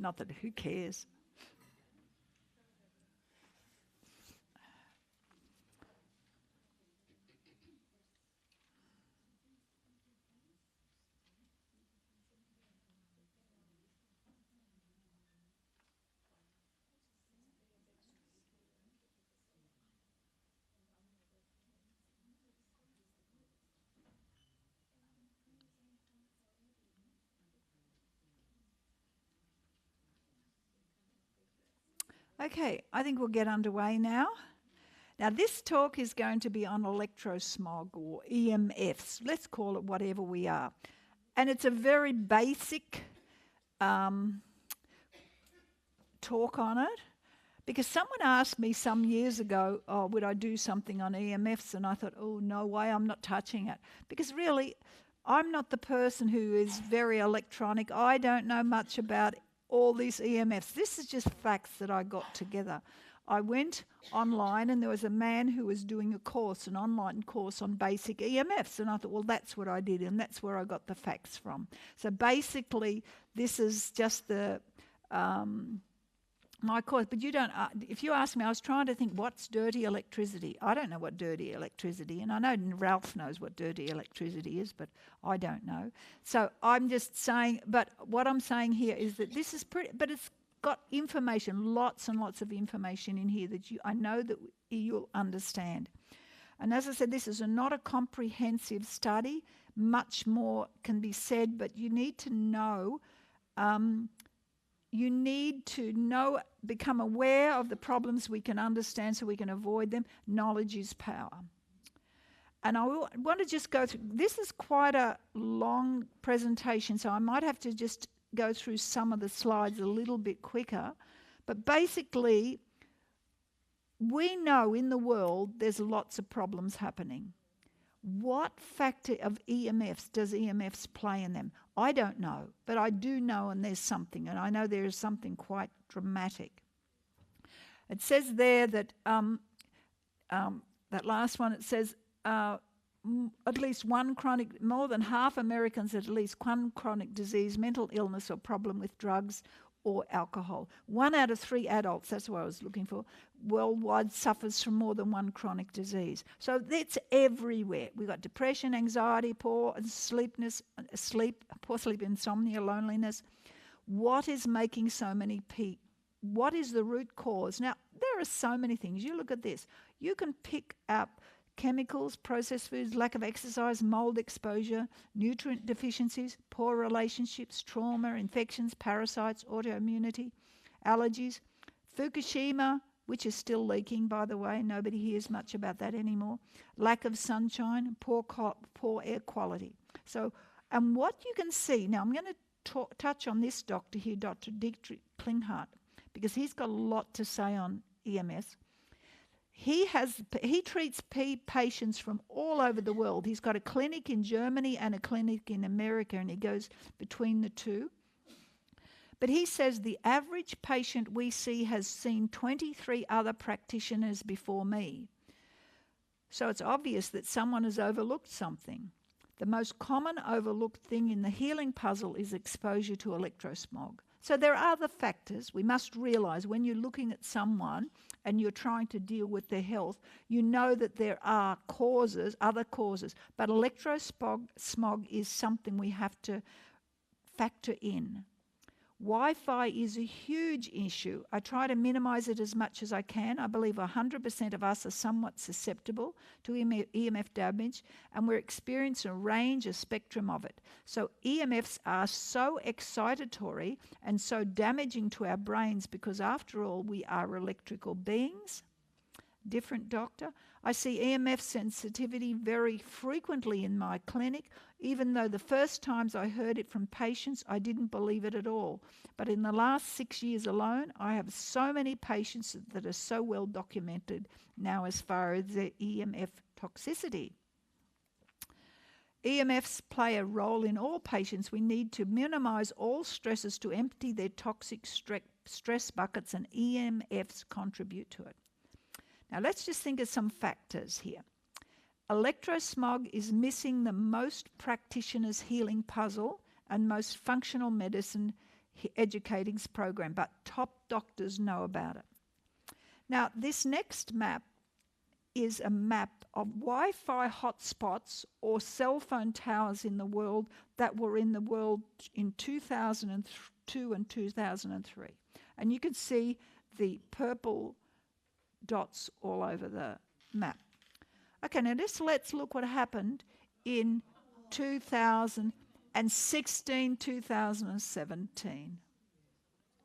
Not that who cares. Okay, I think we'll get underway now. Now, this talk is going to be on electrosmog or EMFs. Let's call it whatever we are. And it's a very basic talk on it, because someone asked me some years ago, oh, would I do something on EMFs? And I thought, oh, no way, I'm not touching it. Because really, I'm not the person who is very electronic. I don't know much about all these EMFs. This is just facts that I got together. I went online and there was a man who was doing a course, an online course on basic EMFs. And I thought, well, that's what I did, and that's where I got the facts from. So basically, this is just the my course. But you don't, if you ask me, I was trying to think, what's dirty electricity? I don't know what dirty electricity, and I know Ralph knows what dirty electricity is, but I don't know. So I'm just saying, but what I'm saying here is that this is pretty, but it's got information, lots and lots of information in here that I know that you'll understand. And as I said, this is not a comprehensive study. Much more can be said, but you need to know, become aware of the problems we can understand so we can avoid them. Knowledge is power. And I want to just go through, this is quite a long presentation, so I might have to just go through some of the slides a little bit quicker. But basically, we know in the world there's lots of problems happening. What factor of EMFs does EMFs play in them? I don't know, but I do know, and there's something, and I know there is something quite dramatic. It says there that that last one, it says at least one chronic, more than half Americans at least one chronic disease, mental illness or problem with drugs or alcohol. 1 out of 3 adults, that's what I was looking for, worldwide suffers from more than one chronic disease. So that's everywhere. We've got depression, anxiety, poor sleep, insomnia, loneliness. What is making so many people? What is the root cause? Now, there are so many things. You look at this. You can pick up chemicals, processed foods, lack of exercise, mold exposure, nutrient deficiencies, poor relationships, trauma, infections, parasites, autoimmunity, allergies, Fukushima, which is still leaking, by the way. Nobody hears much about that anymore. Lack of sunshine, poor air quality. So, and what you can see, now I'm going to touch on this doctor here, Dr. Dietrich Klinghardt, because he's got a lot to say on EMS. He treats patients from all over the world. He's got a clinic in Germany and a clinic in America, and he goes between the two. But he says the average patient we see has seen 23 other practitioners before me. So it's obvious that someone has overlooked something. The most common overlooked thing in the healing puzzle is exposure to electrosmog. So there are other factors. We must realise when you're looking at someone and you're trying to deal with their health, you know that there are causes, other causes. But electrosmog is something we have to factor in. Wi-Fi is a huge issue. I try to minimise it as much as I can. I believe 100% of us are somewhat susceptible to EMF damage, and we're experiencing a range, a spectrum of it. So EMFs are so excitatory and so damaging to our brains because, after all, we are electrical beings. Different doctor. I see EMF sensitivity very frequently in my clinic, even though the first times I heard it from patients, I didn't believe it at all. But in the last 6 years alone, I have so many patients that are so well documented now as far as their EMF toxicity. EMFs play a role in all patients. We need to minimize all stresses to empty their toxic stress buckets, and EMFs contribute to it. Now let's just think of some factors here. Electrosmog is missing the most practitioners' healing puzzle and most functional medicine educating program, but top doctors know about it. Now, this next map is a map of Wi-Fi hotspots or cell phone towers in the world that were in the world in 2002 and 2003. And you can see the purple dots all over the map. Okay, now let's look what happened in 2016, 2017.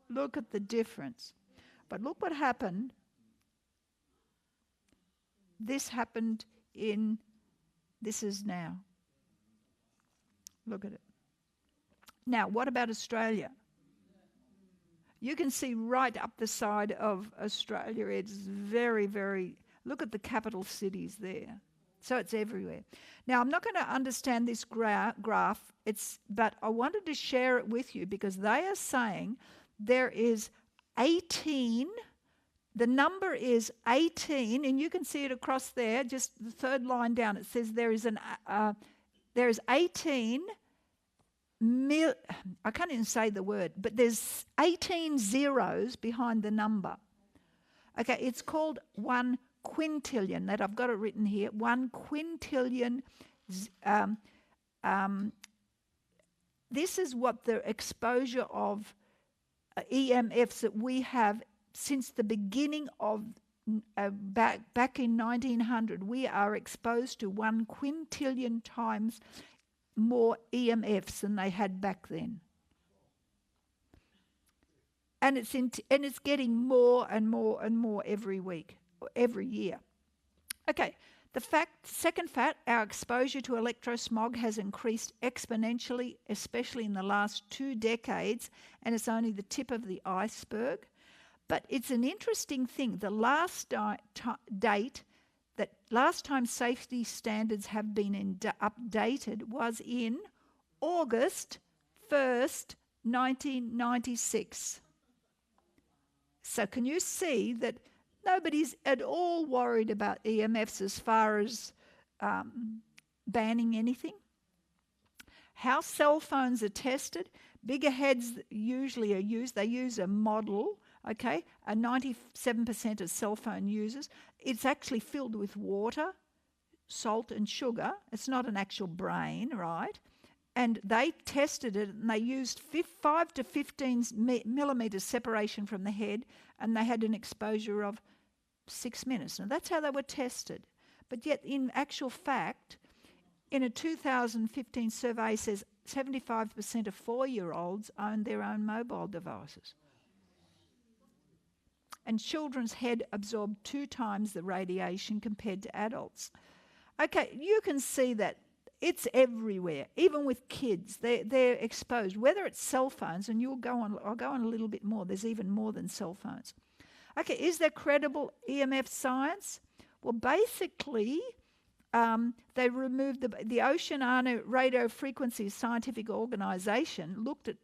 Look at the difference. But look what happened. This happened this is now. Look at it. Now, what about Australia? You can see right up the side of Australia, it's very, very, look at the capital cities there. So it's everywhere. Now, I'm not going to understand this graph, but I wanted to share it with you because they are saying there is 18, the number is 18, and you can see it across there, just the third line down. It says there is 18 I can't even say the word, but there's 18 zeros behind the number. Okay, it's called 1 quintillion, that I've got it written here, 1 quintillion. This is what the exposure of EMFs that we have since the beginning of back in 1900. We are exposed to 1 quintillion times more EMFs than they had back then. And it's getting more and more and more every week, every year. Okay, second fact, our exposure to electrosmog has increased exponentially, especially in the last 2 decades, and it's only the tip of the iceberg. But it's an interesting thing. The last last time safety standards have been updated was in August 1st, 1996. So can you see that nobody's at all worried about EMFs as far as banning anything? How cell phones are tested, bigger heads usually are used. They use a model. Okay, 97% of cell phone users, it's actually filled with water, salt and sugar. It's not an actual brain, right? And they tested it and they used 5 to 15 millimeters separation from the head, and they had an exposure of 6 minutes. Now that's how they were tested. But yet in actual fact, in a 2015 survey says 75% of 4-year-olds own their own mobile devices. And children's head absorb 2 times the radiation compared to adults. Okay, you can see that it's everywhere, even with kids. They're exposed, whether it's cell phones, and I'll go on a little bit more. There's even more than cell phones. Okay, is there credible EMF science? Well, basically, they removed the Oceania Radio Frequency Scientific Organization, looked at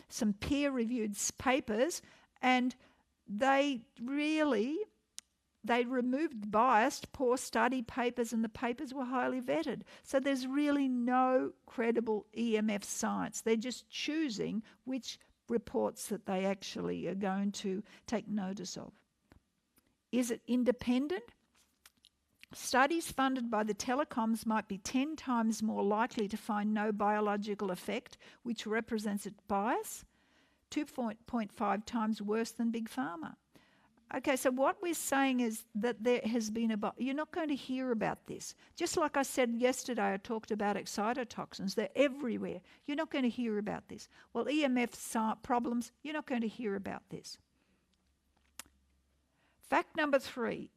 some peer-reviewed papers, and they removed biased, poor study papers, and the papers were highly vetted. So there's really no credible EMF science. They're just choosing which reports that they actually are going to take notice of. Is it independent? Studies funded by the telecoms might be 10 times more likely to find no biological effect, which represents a bias. 2.5 times worse than Big Pharma. Okay, so what we're saying is that there has been you're not going to hear about this. Just like I said yesterday, I talked about excitotoxins. They're everywhere. You're not going to hear about this. Well, EMF problems, you're not going to hear about this. Fact number 3,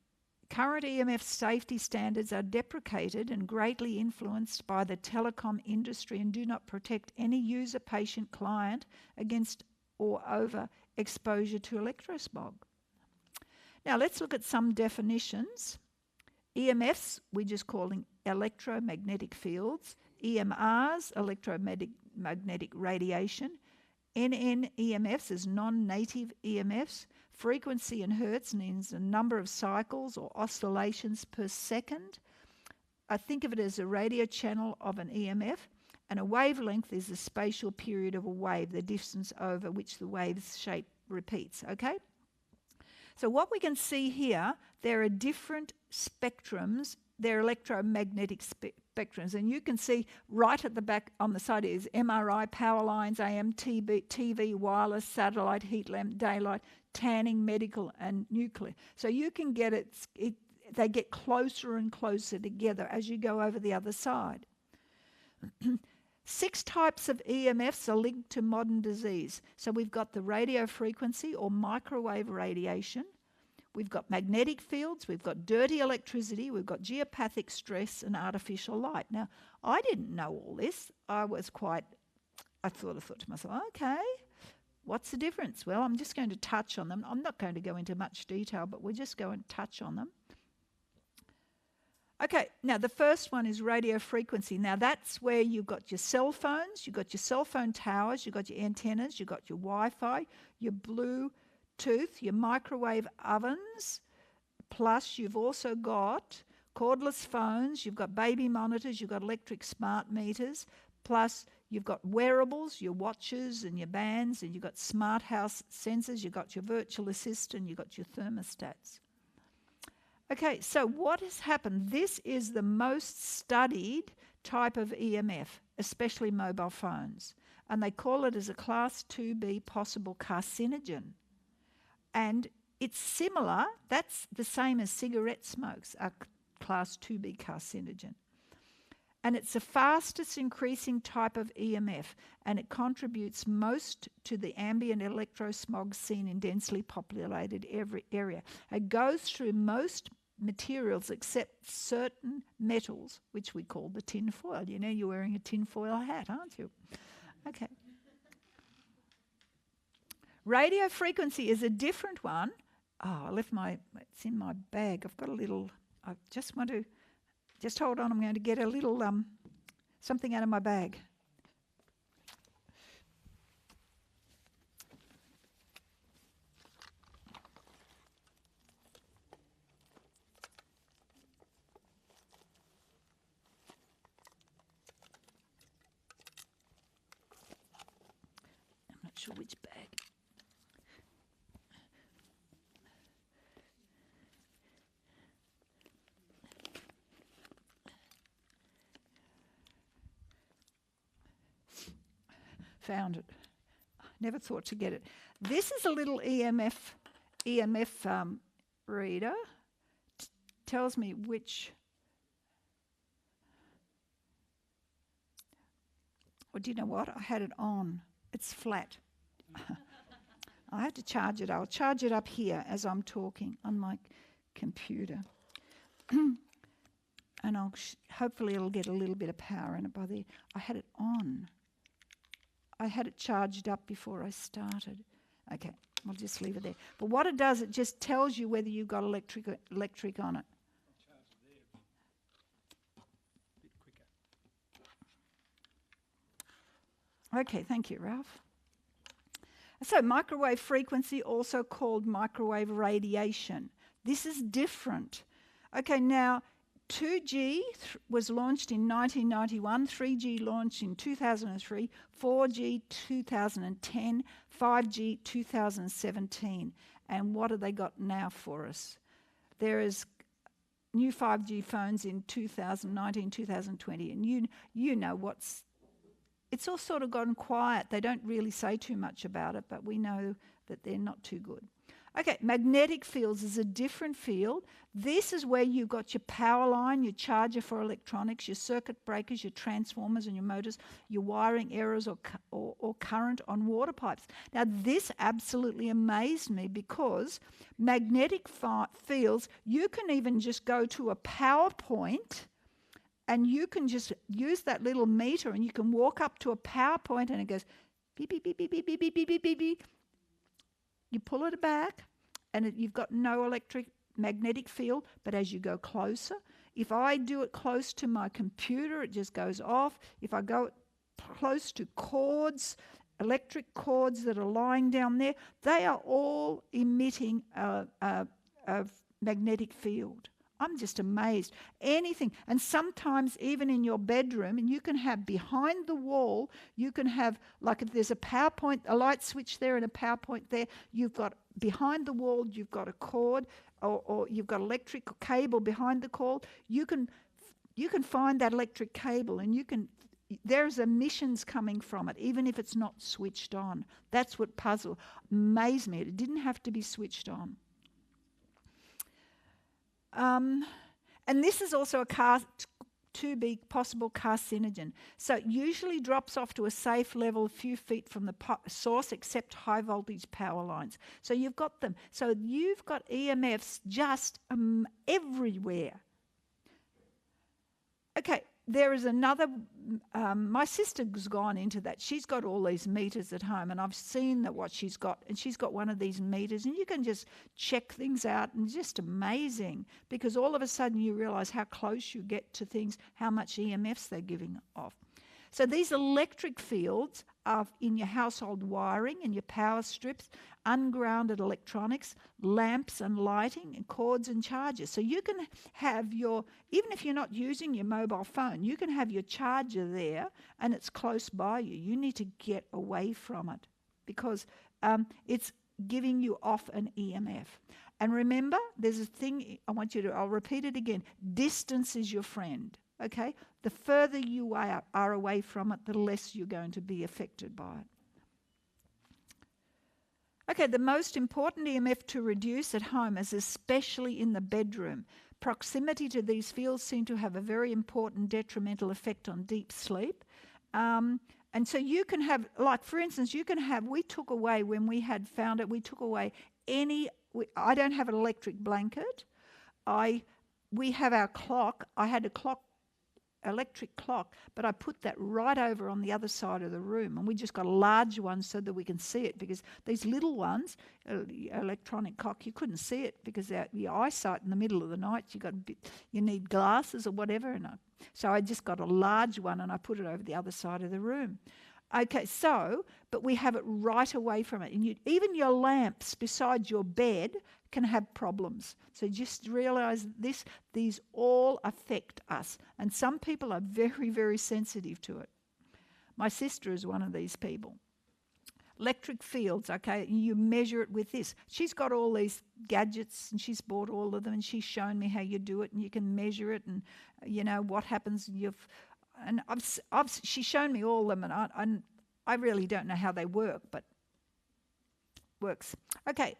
current EMF safety standards are deprecated and greatly influenced by the telecom industry and do not protect any user, patient, client against or over exposure to electrosmog. Now let's look at some definitions. EMFs, we're just calling electromagnetic fields. EMRs, electromagnetic radiation. NN-EMFs is non-native EMFs. Frequency in hertz means a number of cycles or oscillations per second. I think of it as a radio channel of an EMF. And a wavelength is the spatial period of a wave, the distance over which the wave's shape repeats, okay? So what we can see here, there are different spectrums. They're electromagnetic spectrums. And you can see right at the back on the side is MRI, power lines, AM, TV, wireless, satellite, heat lamp, daylight, tanning, medical, and nuclear. So you can get they get closer and closer together as you go over the other side. 6 types of EMFs are linked to modern disease. So we've got the radio frequency or microwave radiation. We've got magnetic fields. We've got dirty electricity. We've got geopathic stress and artificial light. Now, I didn't know all this. I thought to myself, okay, what's the difference? Well, I'm just going to touch on them. I'm not going to go into much detail, but we're just going to touch on them. Okay, now the first one is radio frequency. Now that's where you've got your cell phones, you've got your cell phone towers, you've got your antennas, you've got your Wi-Fi, your Bluetooth, your microwave ovens, plus you've also got cordless phones, you've got baby monitors, you've got electric smart meters, plus you've got wearables, your watches and your bands, and you've got smart house sensors, you've got your virtual assistant, you've got your thermostats. Okay, so what has happened? This is the most studied type of EMF, especially mobile phones. And they call it as a Class 2B possible carcinogen. And it's similar, that's the same as cigarette smokes, a Class 2B carcinogen. And it's the fastest increasing type of EMF, and it contributes most to the ambient electrosmog seen in densely populated area. It goes through most materials except certain metals, which we call the tin foil. You know, you're wearing a tin foil hat, aren't you? Okay. Radio frequency is a different one. Oh, it's in my bag. I've got a little, I just want to, just hold on, I'm going to get a little something out of my bag. I'm not sure which bag. Found it. Never thought to get it. This is a little EMF reader. Tells me which. Well, do you know what? I had it on. It's flat. I had to charge it. I'll charge it up here as I'm talking on my computer. And hopefully it'll get a little bit of power in it by there. I had it on. I had it charged up before I started. Okay, I'll just leave it there. But what it does, it just tells you whether you've got electric on it. Okay, thank you, Ralph. So microwave frequency, also called microwave radiation. This is different. Okay, now 2G was launched in 1991, 3G launched in 2003, 4G 2010, 5G 2017. And what have they got now for us? There is new 5G phones in 2019, 2020, and you know it's all sort of gone quiet. They don't really say too much about it, but we know that they're not too good. Okay, magnetic fields is a different field. This is where you've got your power line, your charger for electronics, your circuit breakers, your transformers and your motors, your wiring errors or current on water pipes. Now, this absolutely amazed me because magnetic fields, you can even just go to a PowerPoint and you can just use that little meter and you can walk up to a PowerPoint and it goes beep, beep, beep, beep, beep, beep, beep, beep, beep, beep. You pull it back and you've got no magnetic field, but as you go closer, if I do it close to my computer, it just goes off. If I go close to cords, electric cords that are lying down there, they are all emitting a magnetic field. I'm just amazed. Anything. And sometimes even in your bedroom, and you can have behind the wall, you can have, like if there's a light switch there and a power point there, you've got behind the wall, you've got a cord or you've got electric cable behind the cord. You can find that electric cable and there's emissions coming from it, even if it's not switched on. That's what amazed me. It didn't have to be switched on. And this is also to be possible carcinogen. So it usually drops off to a safe level a few feet from the source, except high voltage power lines. So you've got them. So you've got EMFs just everywhere. Okay, there is another, my sister's gone into that. She's got all these meters at home, and I've seen what she's got, and she's got one of these meters, and you can just check things out, and just amazing, because all of a sudden you realise how close you get to things, how much EMFs they're giving off. So these electric fields are in your household wiring and your power strips, ungrounded electronics, lamps and lighting, and cords and chargers. So you can have even if you're not using your mobile phone, you can have your charger there and it's close by you. You need to get away from it because it's giving you off an EMF. And remember, there's a thing I'll repeat it again. Distance is your friend. Okay? The further you are away from it, the less you're going to be affected by it. Okay, the most important EMF to reduce at home is especially in the bedroom. Proximity to these fields seem to have a very important detrimental effect on deep sleep. And so you can have, like for instance, we took away, when we had found it, we took away I don't have an electric blanket. We have our clock. I had electric clock, but I put that right over on the other side of the room, and we just got a large one so that we can see it, because these little ones, electronic clock, you couldn't see it because your eyesight in the middle of the night, you need glasses or whatever, so I just got a large one and I put it over the other side of the room. Okay, but we have it right away from it, and even your lamps beside your bed can have problems. So just realise these all affect us, and some people are very, very sensitive to it. My sister is one of these people. Electric fields, okay, you measure it with this. She's got all these gadgets and she's bought all of them, and she's shown me how you do it, and you can measure it, and what happens. She's shown me all of them, and I really don't know how they work, but works. Okay.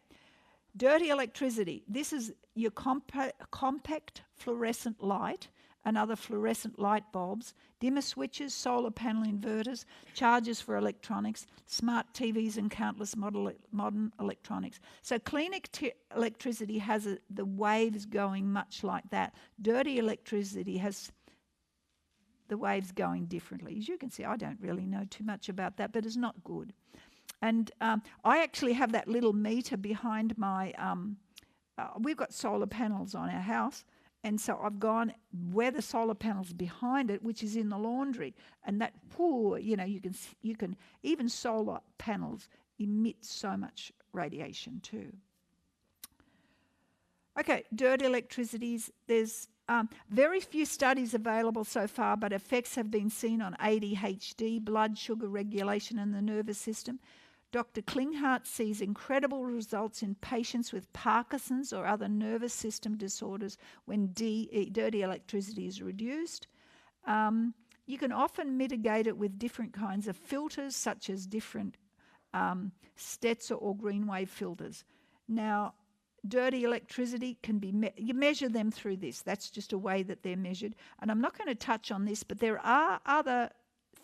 Dirty electricity. This is your compact fluorescent light and other fluorescent light bulbs, dimmer switches, solar panel inverters, chargers for electronics, smart TVs, and countless modern electronics. So clean electricity has the waves going much like that. Dirty electricity has the waves going differently. As you can see, I don't really know too much about that, but it's not good. And I actually have that little meter behind my, we've got solar panels on our house, and so I've gone where the solar panel's behind it, which is in the laundry, and that, you can, even solar panels emit so much radiation too. Okay, dirty electricities, there's very few studies available so far, but effects have been seen on ADHD, blood sugar regulation, and the nervous system. Dr. Klinghardt sees incredible results in patients with Parkinson's or other nervous system disorders when dirty electricity is reduced. You can often mitigate it with different kinds of filters, such as different Stetzer or green wave filters. Now, dirty electricity can be, you measure them through this. That's just a way that they're measured. And I'm not going to touch on this, but there are other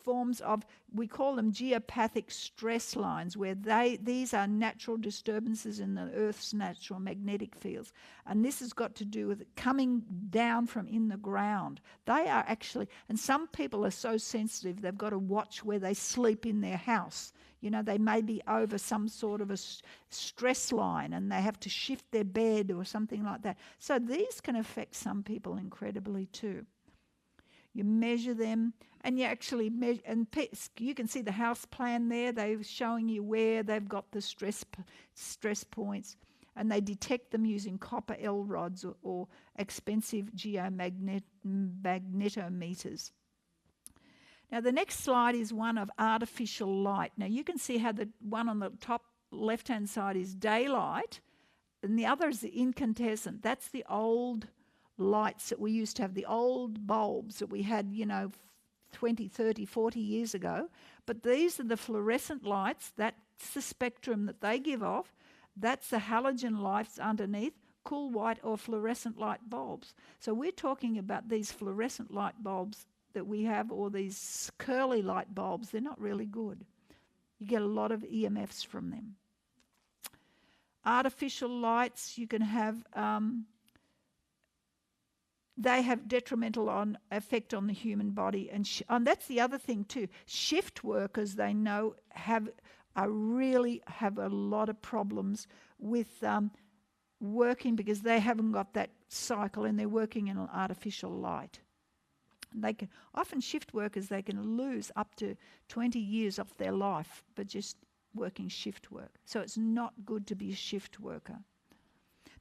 forms of, we call them geopathic stress lines, where these are natural disturbances in the Earth's natural magnetic fields. And this has got to do with it coming down from in the ground. They are actually, and some people are so sensitive, they've got to watch where they sleep in their house. They may be over some sort of a stress line and they have to shift their bed or something like that. So these can affect some people incredibly too. You measure them, and you actually measure, and you can see the house plan there. They're showing you where they've got the stress points. and they detect them using copper L rods or expensive geomagnetometers. Now the next slide is one of artificial light. Now you can see how the one on the top left-hand side is daylight, and the other is the incandescent. That's the old lights that we used to have, the old bulbs that we had, 20, 30, 40 years ago. But these are the fluorescent lights. That's the spectrum that they give off. That's the halogen lights underneath, cool white or fluorescent light bulbs. So we're talking about these fluorescent light bulbs that we have, or these curly light bulbs. They're not really good. You get a lot of EMFs from them. Artificial lights, you can have, they have detrimental effect on the human body. And that's the other thing too. Shift workers, they know, really have a lot of problems with working because they haven't got that cycle and they're working in an artificial light. They can often, shift workers, they can lose up to 20 years of their life but just working shift work. So it's not good to be a shift worker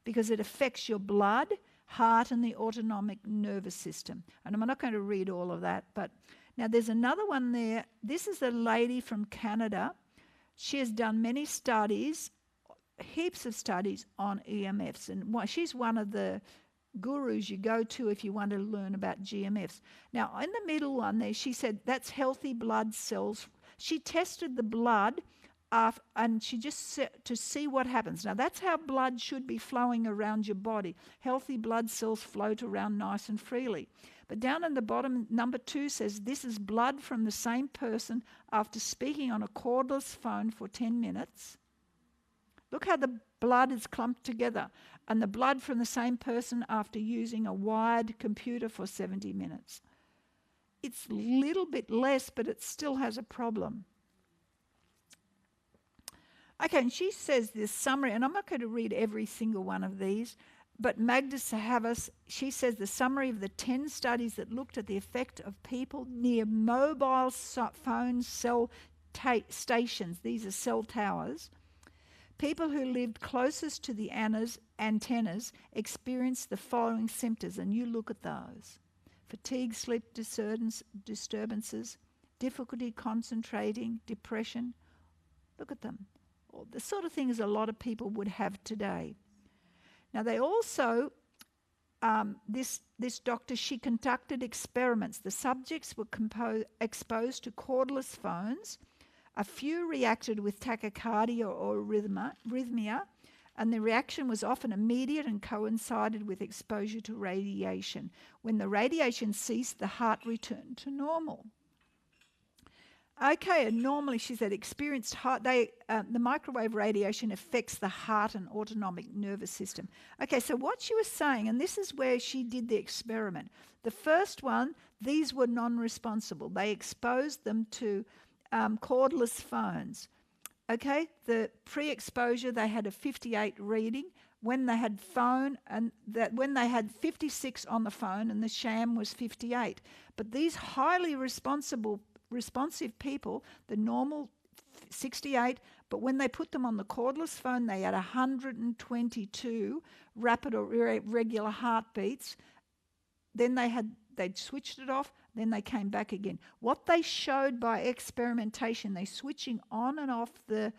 because it affects your blood, heart and the autonomic nervous system. And I'm not going to read all of that, but now there's another one there. This is a lady from Canada. She has done many studies, heaps of studies on EMFs, and she's one of the gurus you go to if you want to learn about GMFs. Now, in the middle one there, she said that's healthy blood cells. She tested the blood and she just set to see what happens. Now, that's how blood should be flowing around your body. Healthy blood cells float around nice and freely. But down in the bottom, number 2 says this is blood from the same person after speaking on a cordless phone for 10 minutes. Look how the blood is clumped together. And the blood from the same person after using a wired computer for 70 minutes. It's a little bit less, but it still has a problem. Okay, and she says this summary, and I'm not going to read every single one of these, but Magda Sahavas, she says the summary of the 10 studies that looked at the effect of people near mobile phone cell stations. These are cell towers. People who lived closest to the antennas experienced the following symptoms, and you look at those. Fatigue, sleep disturbances, difficulty concentrating, depression. Look at them. The sort of things a lot of people would have today. Now they also, this doctor, she conducted experiments. The subjects were exposed to cordless phones. A few reacted with tachycardia or arrhythmia, and the reaction was often immediate and coincided with exposure to radiation. When the radiation ceased, the heart returned to normal. Okay, and normally, she said, experienced heart, the microwave radiation affects the heart and autonomic nervous system. Okay, so what she was saying, and this is where she did the experiment. The first one, these were non-responsible. They exposed them to cordless phones. Okay, the pre-exposure, they had a 58 reading. When they had when they had 56 on the phone, and the sham was 58. But these highly responsive people, the normal 68, but when they put them on the cordless phone, they had 122 rapid or irregular heartbeats. Then they'd switched it off, then they came back again. What they showed by experimentation, they switching on and off the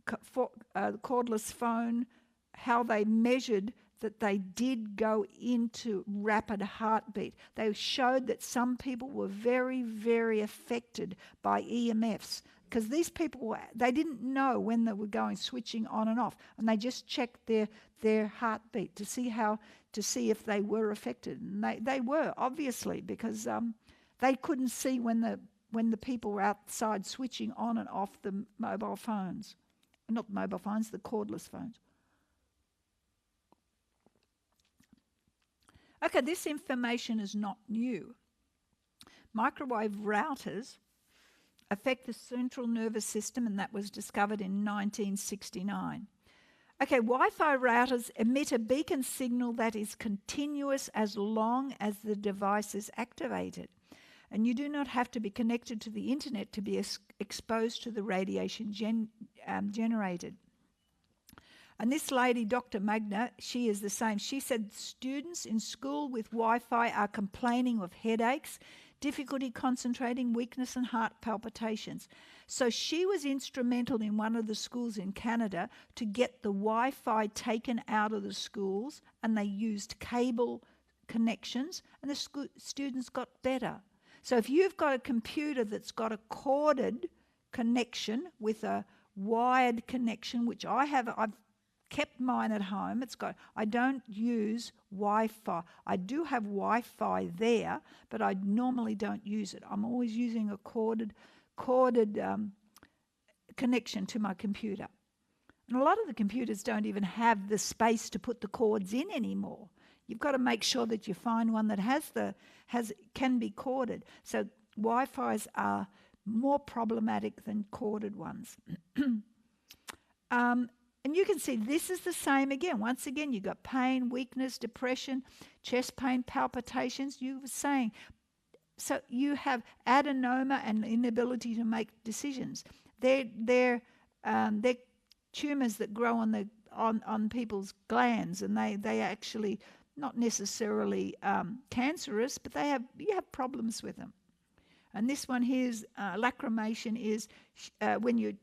cordless phone, how they measured that they did go into rapid heartbeat. They showed that some people were very, very affected by EMFs because these people, they didn't know when they were switching on and off, and they just checked their heartbeat to see if they were affected. And they were, obviously, because they couldn't see when the people were outside switching on and off the mobile phones. Not mobile phones, the cordless phones. Okay, this information is not new. Microwave routers affect the central nervous system, and that was discovered in 1969. Okay, Wi-Fi routers emit a beacon signal that is continuous as long as the device is activated. And you do not have to be connected to the internet to be exposed to the radiation generated. And this lady, Dr. Magna, she is the same. She said students in school with Wi-Fi are complaining of headaches, difficulty concentrating, weakness and heart palpitations. So she was instrumental in one of the schools in Canada to get the Wi-Fi taken out of the schools, and they used cable connections, and the students got better. So if you've got a computer that's got a corded connection with a wired connection, which I've kept mine at home. I don't use Wi-Fi. I do have Wi-Fi there, but I normally don't use it. I'm always using a corded connection to my computer. And a lot of the computers don't even have the space to put the cords in anymore. You've got to make sure that you find one that can be corded. So Wi-Fis are more problematic than corded ones. And you can see this is the same again. Once again, you've got pain, weakness, depression, chest pain, palpitations. You were saying, so you have adenoma and inability to make decisions. They're tumours that grow on people's glands, and they actually not necessarily cancerous, but you have problems with them. And this one here's lacrimation is when you're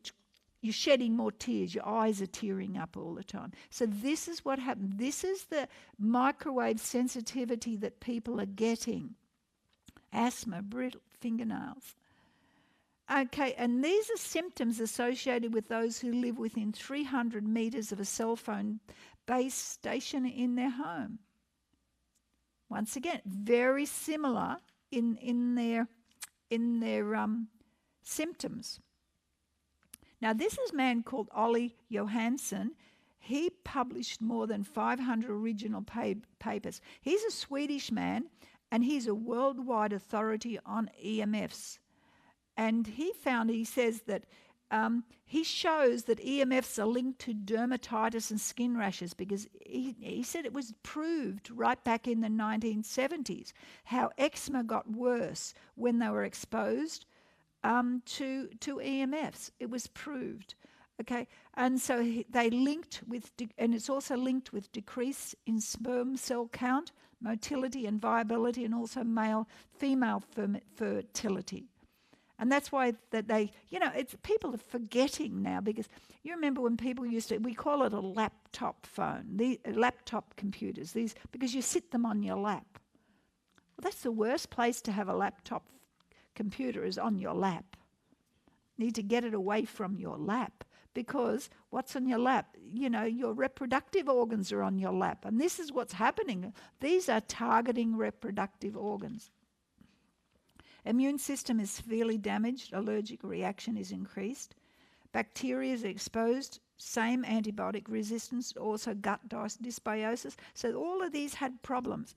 shedding more tears. Your eyes are tearing up all the time. So this is what happened. This is the microwave sensitivity that people are getting. Asthma, brittle fingernails. Okay, and these are symptoms associated with those who live within 300 metres of a cell phone base station in their home. Once again, very similar in their symptoms. Now, this is a man called Ollie Johansson. He published more than 500 original papers. He's a Swedish man, and he's a worldwide authority on EMFs. And he says that he shows that EMFs are linked to dermatitis and skin rashes, because he said it was proved right back in the 1970s how eczema got worse when they were exposed to EMFs. It was proved. Okay, and so they linked with, and it's also linked with decrease in sperm cell count, motility and viability, and also male-female fertility. And that's why that people are forgetting now, because you remember when people we call it a laptop phone, laptop computers, because you sit them on your lap. Well, that's the worst place to have a laptop computer, is on your lap. You need to get it away from your lap, because what's on your lap? Your reproductive organs are on your lap, and this is what's happening. These are targeting reproductive organs. Immune system is severely damaged, allergic reaction is increased, bacteria is exposed, same antibiotic resistance, also gut dysbiosis. So all of these had problems.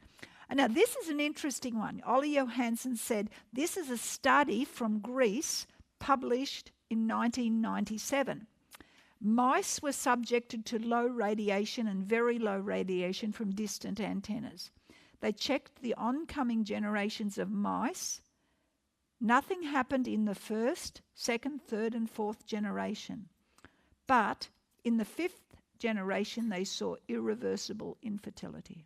And now this is an interesting one. Ollie Johansson said this is a study from Greece published in 1997. Mice were subjected to low radiation and very low radiation from distant antennas. They checked the oncoming generations of mice. Nothing happened in the first, second, third, and fourth generation. But in the fifth generation, they saw irreversible infertility.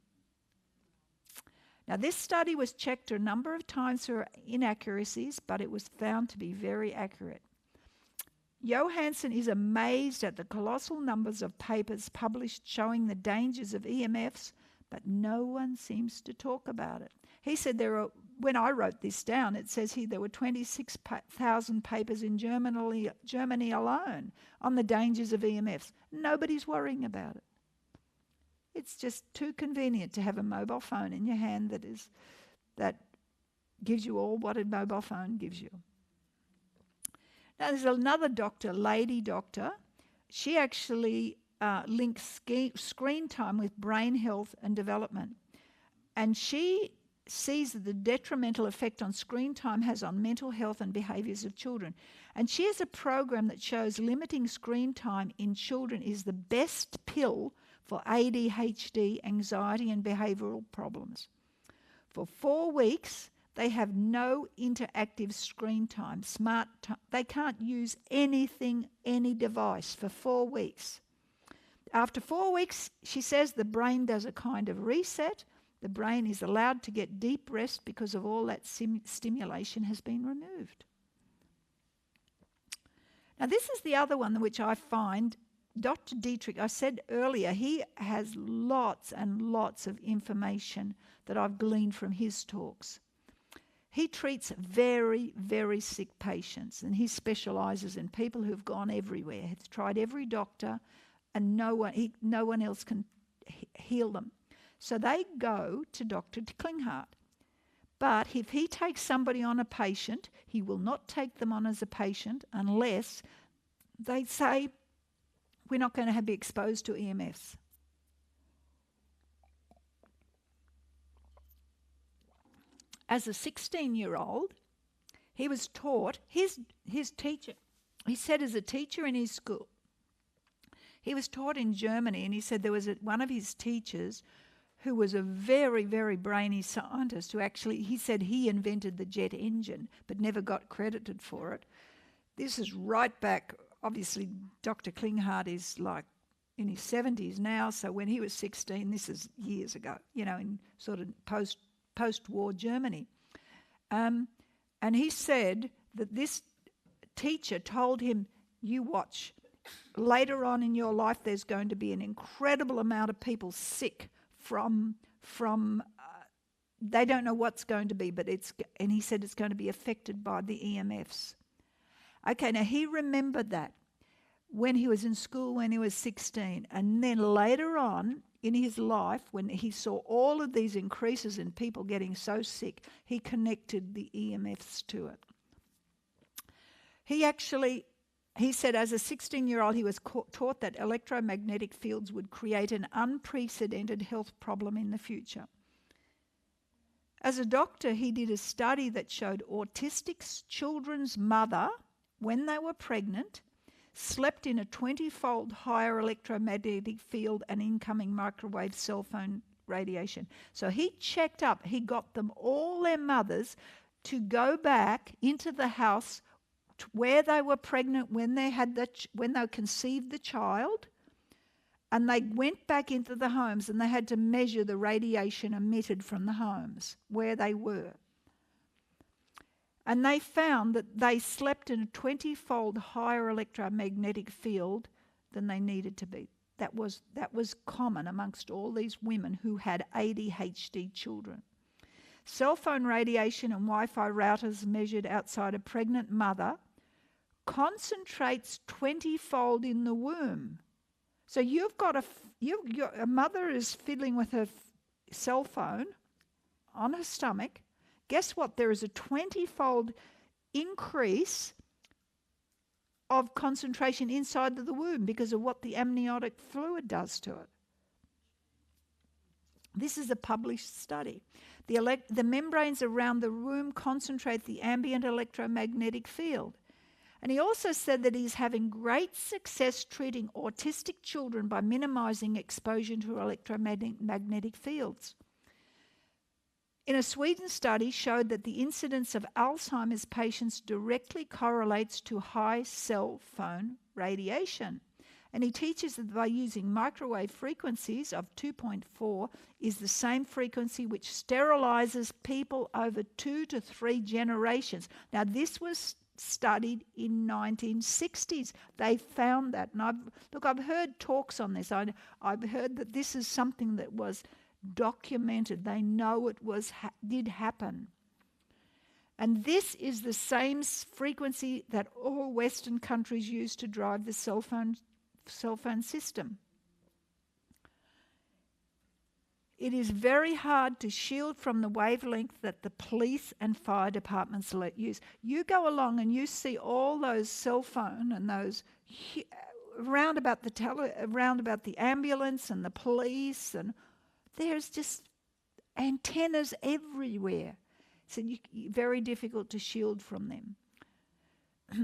Now, this study was checked a number of times for inaccuracies, but it was found to be very accurate. Johansson is amazed at the colossal numbers of papers published showing the dangers of EMFs, but no one seems to talk about it. He said when I wrote this down, it says here there were 26,000 papers in Germany alone on the dangers of EMFs. Nobody's worrying about it. It's just too convenient to have a mobile phone in your hand that gives you all what a mobile phone gives you. Now, there's another doctor, lady doctor. She actually links screen time with brain health and development. And she sees the detrimental effect on screen time has on mental health and behaviours of children. And she has a program that shows limiting screen time in children is the best pill for ADHD, anxiety and behavioural problems. For 4 weeks, they have no interactive screen time, they can't use anything, any device for 4 weeks. After 4 weeks, she says the brain does a kind of reset. The brain is allowed to get deep rest because of all that stimulation has been removed. Now, this is the other one which I find Dr. Dietrich, I said earlier, he has lots and lots of information that I've gleaned from his talks. He treats very, very sick patients, and he specialises in people who've gone everywhere. He's tried every doctor, and no one else can heal them. So they go to Dr. Klinghardt. But if he takes somebody on a patient, he will not take them on as a patient unless they say, we're not going to be exposed to EMFs. As a 16-year-old, he was taught, his teacher, he said as a teacher in his school, he was taught in Germany, and he said there was one of his teachers who was a very, very brainy scientist who actually, he said he invented the jet engine but never got credited for it. This is right back, obviously Dr. Klinghardt is like in his 70s now, so when he was 16, this is years ago, in sort of post-war Germany. And he said that this teacher told him, you watch, later on in your life there's going to be an incredible amount of people sick from they don't know what's going to be, and he said it's going to be affected by the EMFs. Okay, now he remembered that when he was in school when he was 16, and then later on in his life, when he saw all of these increases in people getting so sick, he connected the EMFs to it. He said as a 16-year-old he was taught that electromagnetic fields would create an unprecedented health problem in the future. As a doctor, he did a study that showed autistic children's mother, when they were pregnant, slept in a 20-fold higher electromagnetic field and incoming microwave cell phone radiation. So he checked up, he got them, all their mothers, to go back into the house where they were pregnant when they conceived the child, and they went back into the homes and they had to measure the radiation emitted from the homes where they were. And they found that they slept in a 20-fold higher electromagnetic field than they needed to be. That was common amongst all these women who had ADHD children. Cell phone radiation and Wi-Fi routers measured outside a pregnant mother concentrates 20-fold in the womb. So you've got a mother is fiddling with her cell phone on her stomach. Guess what? There is a 20-fold increase of concentration inside of the womb because of what the amniotic fluid does to it. This is a published study. The membranes around the womb concentrate the ambient electromagnetic field. And he also said that he's having great success treating autistic children by minimizing exposure to electromagnetic fields. In a Sweden study showed that the incidence of Alzheimer's patients directly correlates to high cell phone radiation. And he teaches that by using microwave frequencies of 2.4 is the same frequency which sterilizes people over 2 to 3 generations. Now this was studied in 1960s. They found that. And I've heard talks on this. I've heard that this is something that was documented. They know it did happen. And this is the same frequency that all Western countries use to drive the cell phone system. It is very hard to shield from the wavelength that the police and fire departments use. You go along and you see all those cell phone and those around about the ambulance and the police, and there's just antennas everywhere. So very difficult to shield from them.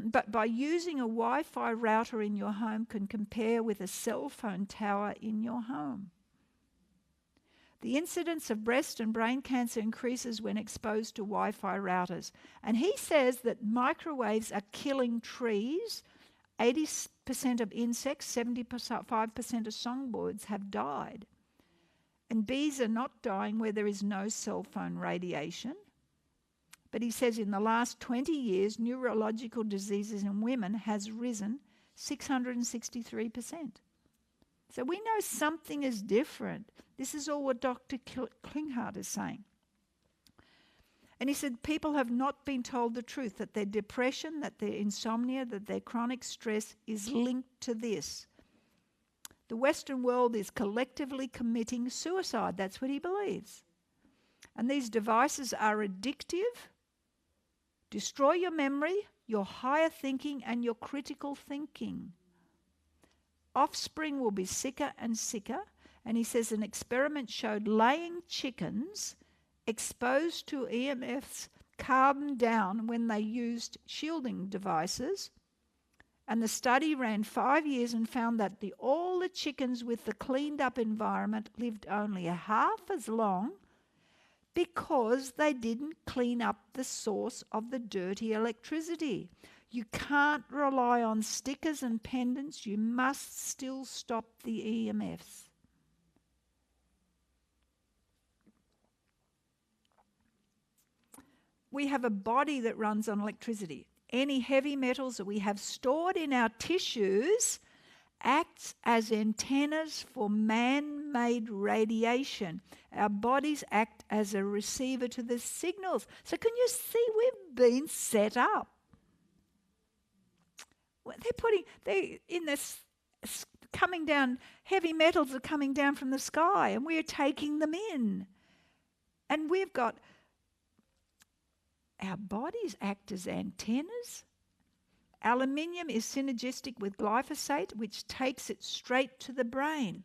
But by using a Wi-Fi router in your home can compare with a cell phone tower in your home. The incidence of breast and brain cancer increases when exposed to Wi-Fi routers. And he says that microwaves are killing trees 80% of insects, 75% of songbirds have died. And bees are not dying where there is no cell phone radiation. But he says in the last 20 years, neurological diseases in women has risen 663%. So we know something is different. This is all what Dr. Klinghardt is saying. And he said people have not been told the truth, that their depression, that their insomnia, that their chronic stress is linked to this. The Western world is collectively committing suicide. That's what he believes. And these devices are addictive, destroy your memory, your higher thinking, and your critical thinking. Offspring will be sicker and sicker. And he says an experiment showed laying chickens exposed to EMFs calmed down when they used shielding devices. And the study ran 5 years and found that all the chickens with the cleaned up environment lived only half as long because they didn't clean up the source of the dirty electricity. You can't rely on stickers and pendants. You must still stop the EMFs. We have a body that runs on electricity. Any heavy metals that we have stored in our tissues acts as antennas for man-made radiation. Our bodies act as a receiver to the signals. So can you see we've been set up? They're in this coming down, heavy metals are coming down from the sky and we're taking them in. And we've got, our bodies act as antennas. Aluminium is synergistic with glyphosate, which takes it straight to the brain.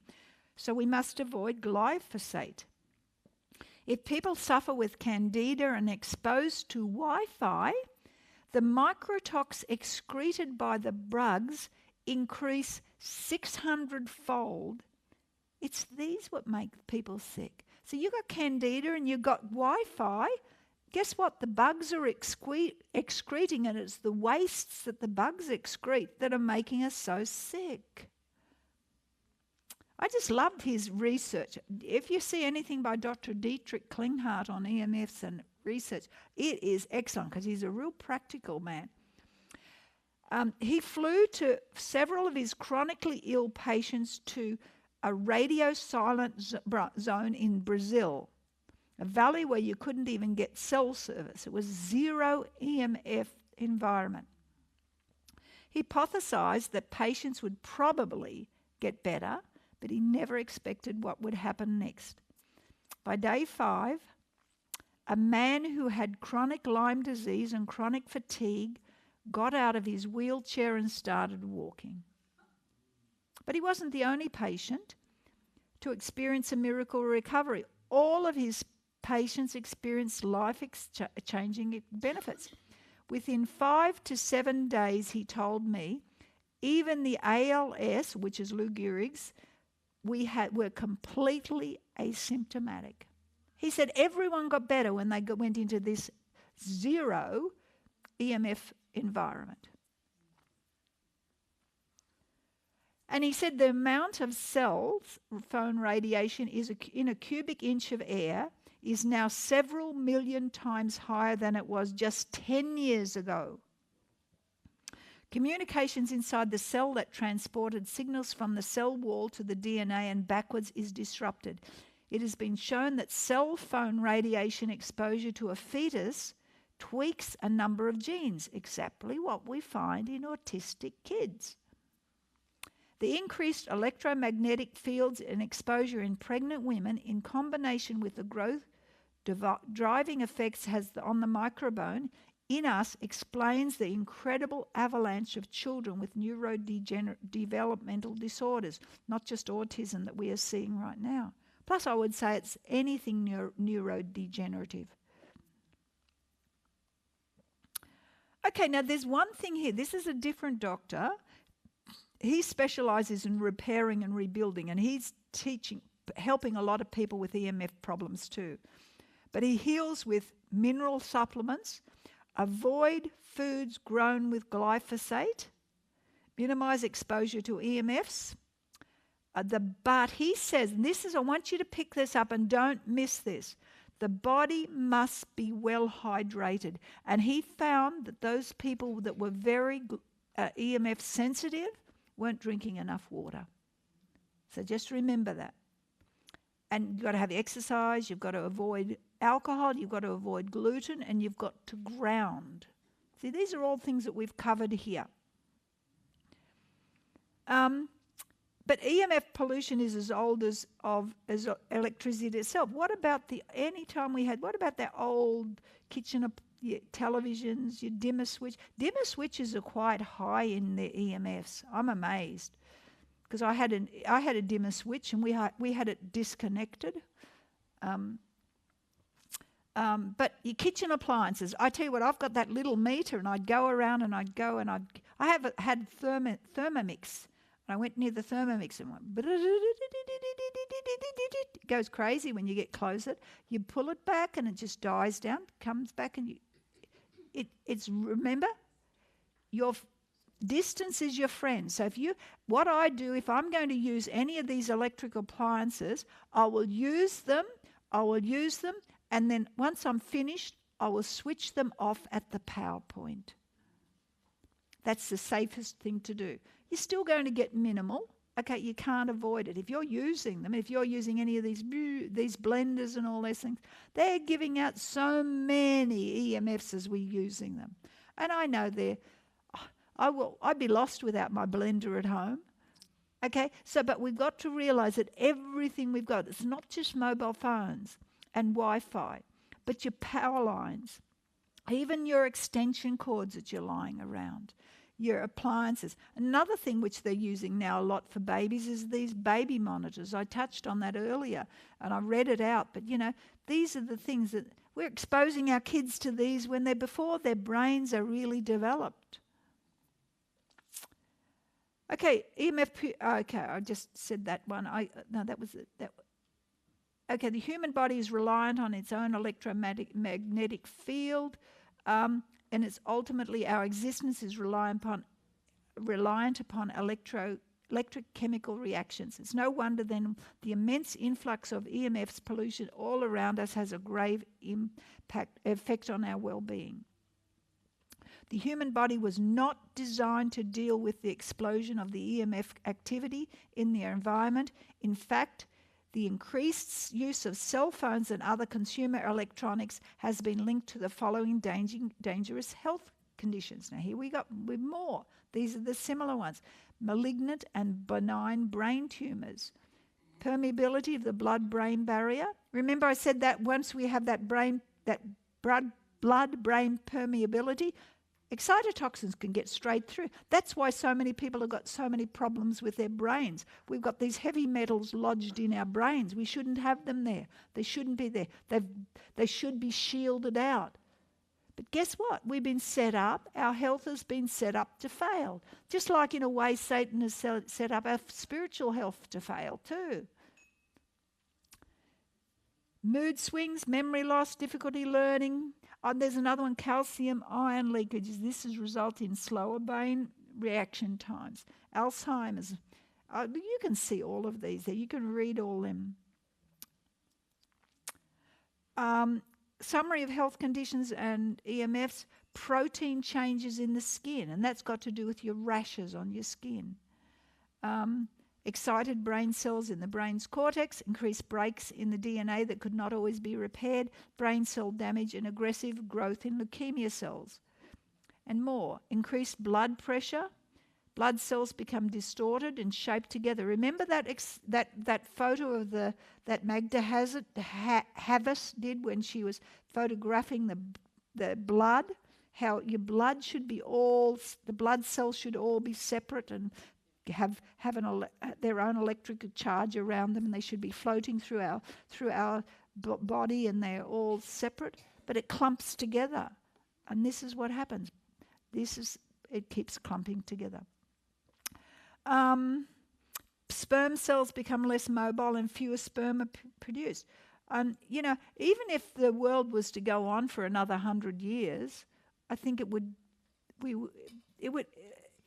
So we must avoid glyphosate. If people suffer with candida and exposed to Wi-Fi, the microtox excreted by the bugs increase 600-fold. It's these what make people sick. So you've got candida and you've got Wi-Fi. Guess what? The bugs are excreting, and it's the wastes that the bugs excrete that are making us so sick. I just loved his research. If you see anything by Dr. Dietrich Klinghardt on EMFs and research, it is excellent because he's a real practical man. He flew to several of his chronically ill patients to a radio silent zone in Brazil, a valley where you couldn't even get cell service. It was zero EMF environment. He hypothesized that patients would probably get better, but he never expected what would happen next. By day 5, a man who had chronic Lyme disease and chronic fatigue got out of his wheelchair and started walking. But he wasn't the only patient to experience a miracle recovery. All of his patients experienced life-changing benefits. Within 5 to 7 days, he told me, even the ALS, which is Lou Gehrig's, were completely asymptomatic. He said everyone got better when they went into this zero EMF environment. And he said the amount of cell phone radiation in a cubic inch of air is now several million times higher than it was just 10 years ago. Communications inside the cell that transported signals from the cell wall to the DNA and backwards is disrupted. It has been shown that cell phone radiation exposure to a fetus tweaks a number of genes, exactly what we find in autistic kids. The increased electromagnetic fields and exposure in pregnant women in combination with the growth driving effects on the microbiome in us explains the incredible avalanche of children with neurodevelopmental disorders, not just autism that we are seeing right now. Plus, I would say it's anything neurodegenerative. Okay, now there's one thing here. This is a different doctor. He specializes in repairing and rebuilding, and he's helping a lot of people with EMF problems too. But he heals with mineral supplements. Avoid foods grown with glyphosate, minimize exposure to EMFs. But he says, and this is, I want you to pick this up and don't miss this. The body must be well hydrated. And he found that those people that were very EMF sensitive weren't drinking enough water. So just remember that. And you've got to have exercise, you've got to avoid alcohol, you've got to avoid gluten, and you've got to ground. See, these are all things that we've covered here. But EMF pollution is as old as electricity itself. What about what about that old kitchen televisions, your dimmer switch? Dimmer switches are quite high in their EMFs. I'm amazed. Because I had a dimmer switch and we had it disconnected. But your kitchen appliances, I tell you what, I've got that little meter and I'd go around and I have had Thermomix. And I went near the Thermomix and went, it goes crazy when you get closer. You pull it back and it just dies down, comes back, and remember, your distance is your friend. So what I do, if I'm going to use any of these electric appliances, I will use them, and then once I'm finished, I will switch them off at the power point. That's the safest thing to do. You're still going to get minimal. Okay, you can't avoid it. If you're using them, if you're using any of these blenders and all those things, they're giving out so many EMFs as we're using them. And I know I'd be lost without my blender at home. Okay, but we've got to realize that everything we've got, it's not just mobile phones and Wi-Fi, but your power lines, even your extension cords that you're lying around, your appliances. Another thing which they're using now a lot for babies is these baby monitors. I touched on that earlier and I read it out, but these are the things that we're exposing our kids to these before their brains are really developed. Okay, EMF. Okay, I just said that one. That was it. Okay, the human body is reliant on its own electromagnetic field, and it's ultimately our existence is reliant upon electric chemical reactions. It's no wonder then the immense influx of EMFs pollution all around us has a grave effect on our well-being. The human body was not designed to deal with the explosion of the EMF activity in the environment. In fact, the increased use of cell phones and other consumer electronics has been linked to the following dangerous health conditions. Now here we got with more. These are the similar ones. Malignant and benign brain tumours. Permeability of the blood-brain barrier. Remember I said that once we have that blood-brain permeability, excitotoxins can get straight through. That's why so many people have got so many problems with their brains. We've got these heavy metals lodged in our brains. We shouldn't have them there. They shouldn't be there. They should be shielded out. But guess what? We've been set up. Our health has been set up to fail. Just like in a way Satan has set up our spiritual health to fail too. Mood swings, memory loss, difficulty learning. There's another one, calcium ion leakages. This has resulted in slower brain reaction times. Alzheimer's. You can see all of these there. You can read all them. Summary of health conditions and EMFs. Protein changes in the skin, and that's got to do with your rashes on your skin. Excited brain cells in the brain's cortex, increased breaks in the DNA that could not always be repaired, brain cell damage and aggressive growth in leukemia cells. And more, increased blood pressure, blood cells become distorted and shaped together. Remember that photo of that Magda Havas did when she was photographing the blood, how your blood should be the blood cells should all be separate and have their own electric charge around them, and they should be floating through our body, and they're all separate, but it clumps together, and this is what happens. It keeps clumping together. Sperm cells become less mobile and fewer sperm are produced. Even if the world was to go on for another 100 years, I think it would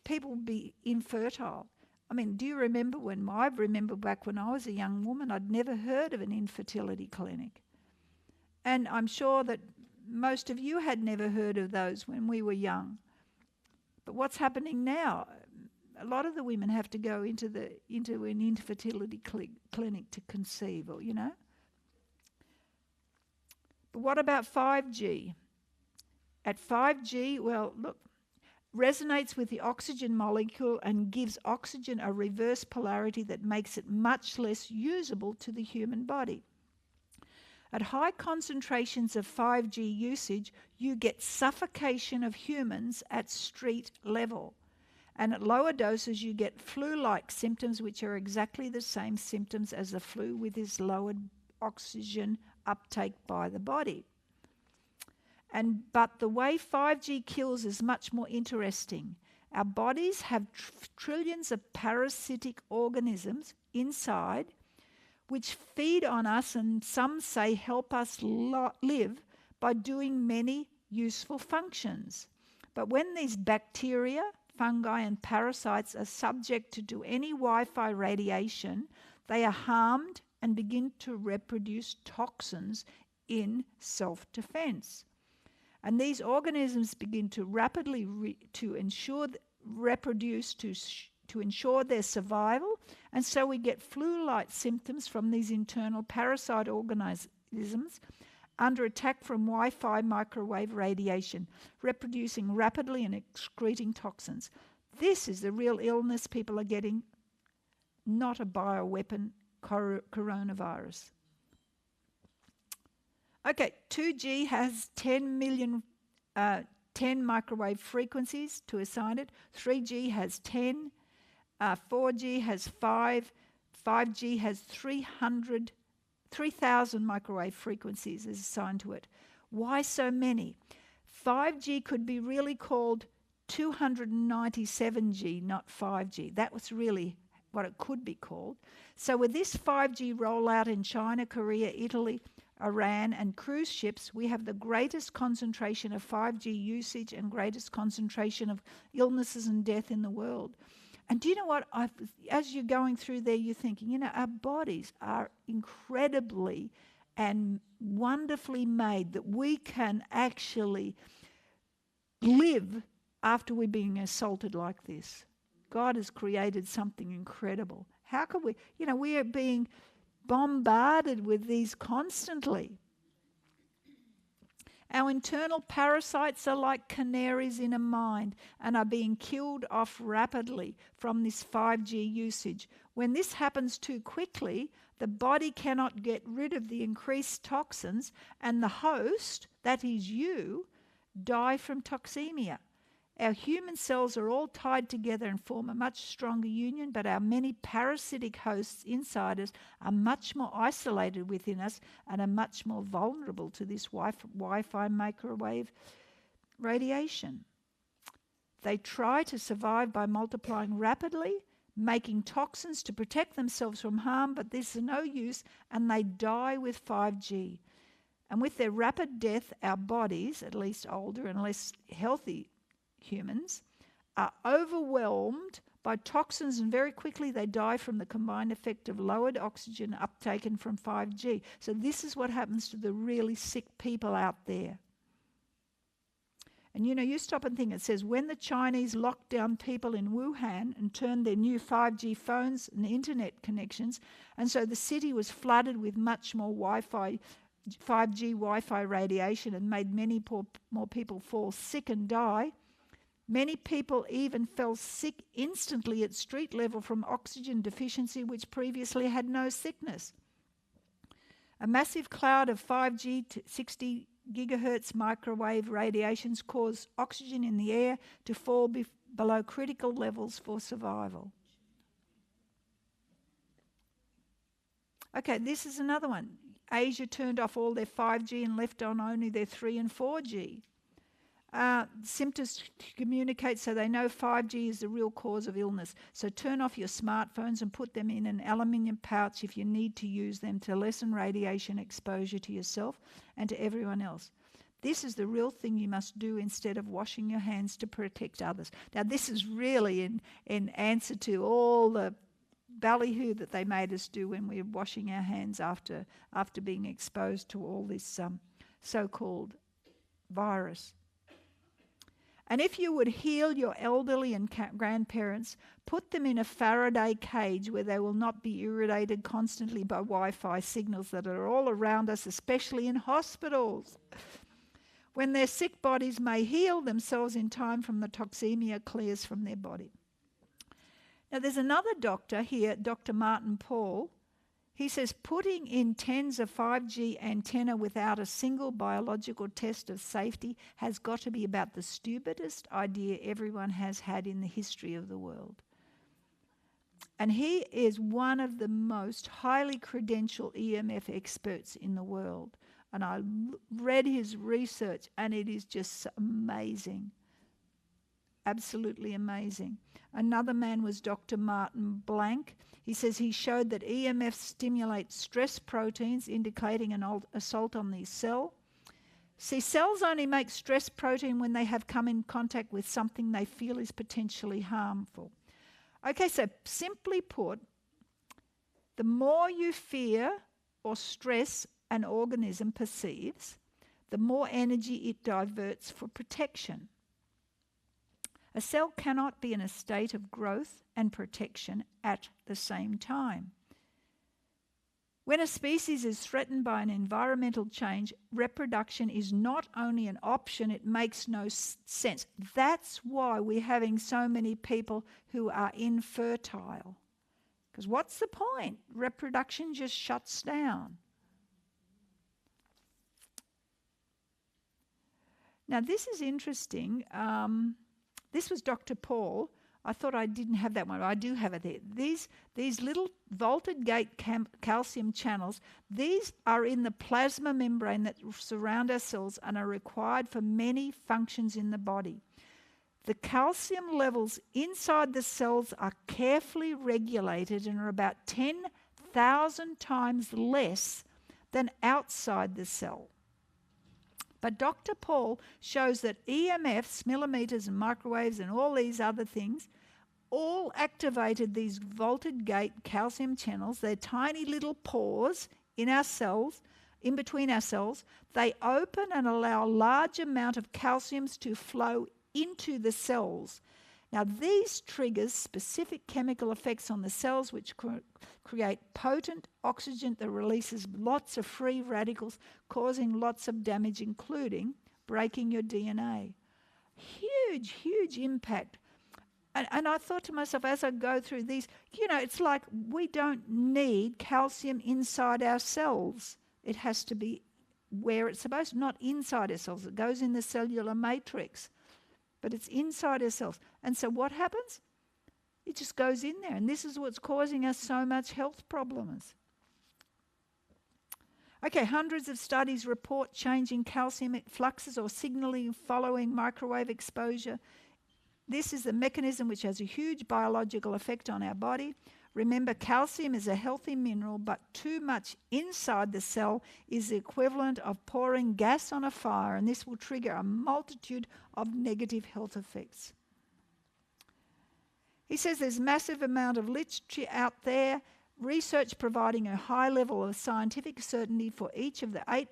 people would be infertile. I mean, do you remember I remember back when I was a young woman, I'd never heard of an infertility clinic. And I'm sure that most of you had never heard of those when we were young. But what's happening now? A lot of the women have to go into an infertility clinic to conceive, or But what about 5G? At 5G, well, look, resonates with the oxygen molecule and gives oxygen a reverse polarity that makes it much less usable to the human body. At high concentrations of 5G usage, you get suffocation of humans at street level. And at lower doses, you get flu-like symptoms, which are exactly the same symptoms as the flu with this lowered oxygen uptake by the body. But the way 5G kills is much more interesting. Our bodies have trillions of parasitic organisms inside which feed on us and some say help us live by doing many useful functions. But when these bacteria, fungi and parasites are subject to any Wi-Fi radiation, they are harmed and begin to reproduce toxins in self-defense. And these organisms begin to rapidly reproduce to ensure their survival, and so we get flu-like symptoms from these internal parasite organisms under attack from Wi-Fi microwave radiation, reproducing rapidly and excreting toxins. This is the real illness people are getting, not a bioweapon coronavirus. Okay, 2G has 10 microwave frequencies to assign it. 3G has 10. 4G has 5. 5G has 3,000 microwave frequencies is assigned to it. Why so many? 5G could be really called 297G, not 5G. That was really what it could be called. So with this 5G rollout in China, Korea, Italy, Iran and cruise ships, we have the greatest concentration of 5G usage and greatest concentration of illnesses and death in the world. And do you know what? As you're going through there, you're thinking, our bodies are incredibly and wonderfully made that we can actually live after we're being assaulted like this. God has created something incredible. How can we? We are being bombarded with these constantly. Our internal parasites are like canaries in a mine and are being killed off rapidly from this 5G usage. When this happens too quickly, the body cannot get rid of the increased toxins and the host, that is you, die from toxemia. Our human cells are all tied together and form a much stronger union, but our many parasitic hosts inside us are much more isolated within us and are much more vulnerable to this Wi-Fi microwave radiation. They try to survive by multiplying rapidly, making toxins to protect themselves from harm, but this is no use, and they die with 5G. And with their rapid death, our bodies, at least older and less healthy humans, are overwhelmed by toxins, and very quickly they die from the combined effect of lowered oxygen uptaken from 5G. So this is what happens to the really sick people out there. And you stop and think, it says, when the Chinese locked down people in Wuhan and turned their new 5G phones and internet connections, and so the city was flooded with much more 5G Wi-Fi radiation and made many more people fall sick and die. Many people even fell sick instantly at street level from oxygen deficiency, which previously had no sickness. A massive cloud of 5G to 60 gigahertz microwave radiations cause oxygen in the air to fall below critical levels for survival. Okay, this is another one. Asia turned off all their 5G and left on only their 3 and 4G. Symptoms to communicate so they know 5G is the real cause of illness. So turn off your smartphones and put them in an aluminium pouch if you need to use them to lessen radiation exposure to yourself and to everyone else. This is the real thing you must do instead of washing your hands to protect others. Now, this is really in answer to all the ballyhoo that they made us do when we were washing our hands after being exposed to all this so-called virus. And if you would heal your elderly and grandparents, put them in a Faraday cage where they will not be irritated constantly by Wi-Fi signals that are all around us, especially in hospitals. When their sick bodies may heal themselves in time from the toxemia clears from their body. Now there's another doctor here, Dr. Martin Paul. He says putting in tens of 5G antenna without a single biological test of safety has got to be about the stupidest idea everyone has had in the history of the world. And he is one of the most highly credentialed EMF experts in the world. And I read his research and it is just amazing. Absolutely amazing. Another man was Dr. Martin Blank. He says he showed that EMFs stimulate stress proteins, indicating an assault on the cell. See, cells only make stress protein when they have come in contact with something they feel is potentially harmful. Okay, so simply put, the more you fear or stress an organism perceives, the more energy it diverts for protection. A cell cannot be in a state of growth and protection at the same time. When a species is threatened by an environmental change, reproduction is not only an option, it makes no sense. That's why we're having so many people who are infertile. Because what's the point? Reproduction just shuts down. Now this is interesting. This was Dr. Paul. I thought I didn't have that one. I do have it there. These little voltage gate calcium channels, these are in the plasma membrane that surround our cells and are required for many functions in the body. The calcium levels inside the cells are carefully regulated and are about 10,000 times less than outside the cell. But Dr. Paul shows that EMFs, millimeters and microwaves and all these other things, all activated these voltage gate calcium channels. They're tiny little pores in our cells, in between our cells. They open and allow a large amount of calciums to flow into the cells. Now these triggers specific chemical effects on the cells which create potent oxygen that releases lots of free radicals, causing lots of damage, including breaking your DNA. Huge, huge impact. And I thought to myself as I go through these, it's like we don't need calcium inside our cells. It has to be where it's supposed to, not inside our cells. It goes in the cellular matrix. But it's inside our cells. And so what happens? It just goes in there. And this is what's causing us so much health problems. Okay, hundreds of studies report changing calcium fluxes or signaling following microwave exposure. This is the mechanism which has a huge biological effect on our body. Remember, calcium is a healthy mineral, but too much inside the cell is the equivalent of pouring gas on a fire, and this will trigger a multitude of negative health effects. He says there's massive amount of literature out there, research providing a high level of scientific certainty for each of the 8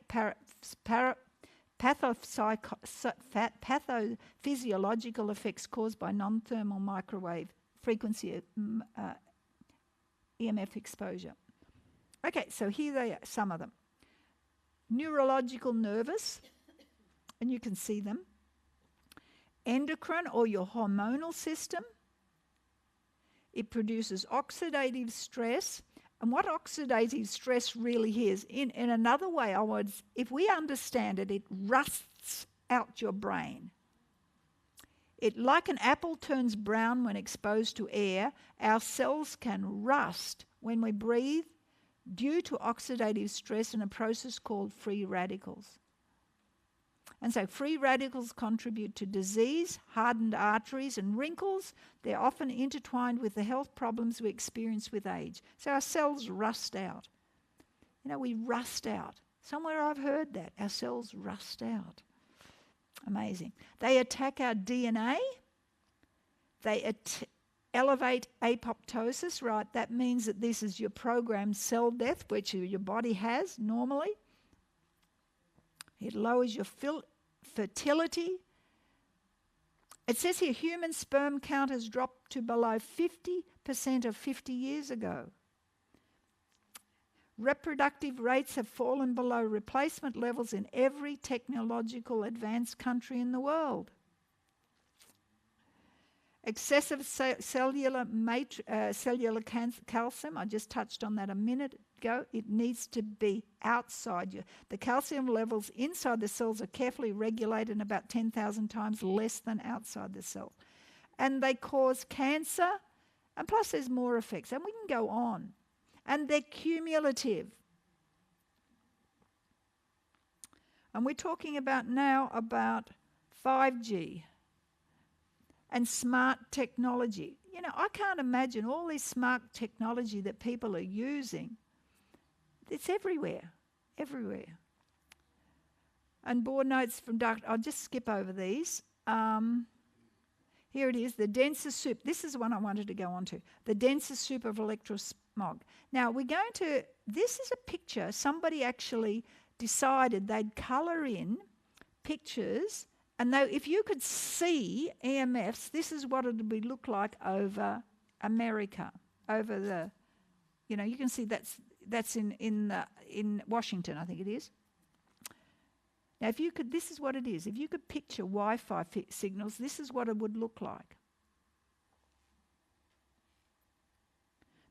pathophysiological effects caused by non-thermal microwave frequency EMF exposure. Okay, so here they are, some of them. Neurological, nervous, and you can see them. Endocrine or your hormonal system. It produces oxidative stress. And what oxidative stress really is, in another way, if we understand it, it rusts out your brain. It, like an apple turns brown when exposed to air, our cells can rust when we breathe due to oxidative stress in a process called free radicals. And so free radicals contribute to disease, hardened arteries and wrinkles. They're often intertwined with the health problems we experience with age. So our cells rust out. We rust out. Somewhere I've heard that. Our cells rust out. Amazing. They attack our DNA. They elevate apoptosis, right? That means that this is your programmed cell death, which your body has normally. It lowers your fertility. It says here human sperm count has dropped to below 50% of 50 years ago. Reproductive rates have fallen below replacement levels in every technological advanced country in the world. Excessive cellular calcium, I just touched on that a minute ago. It needs to be outside you. The calcium levels inside the cells are carefully regulated and about 10,000 times less than outside the cell. And they cause cancer, and plus there's more effects. And we can go on. And they're cumulative. And we're talking about now about 5G. And smart technology. You know, I can't imagine all this smart technology that people are using. It's everywhere, everywhere. And board notes from Dr. I'll just skip over these. Here it is, the denser soup. This is the one I wanted to go on to. The denser soup of electrosmog. Now, we're going to, this is a picture. Somebody actually decided they'd colour in pictures. And though if you could see EMFs, this is what it would look like over America, over the, you know, you can see that's in Washington, I think it is. Now, if you could, this is what it is. If you could picture Wi-Fi signals, this is what it would look like.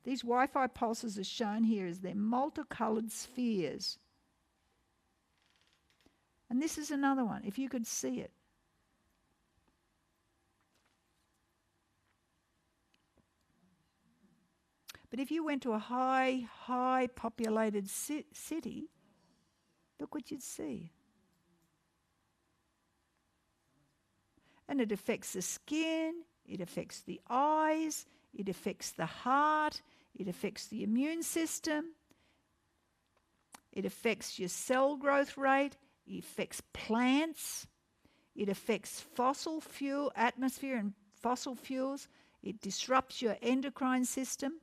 These Wi-Fi pulses are shown here as they're multicoloured spheres. And this is another one, if you could see it. But if you went to a high populated city, look what you'd see. And it affects the skin, it affects the eyes, it affects the heart, it affects the immune system, it affects your cell growth rate, it affects plants, it affects fossil fuel, atmosphere and fossil fuels, it disrupts your endocrine system,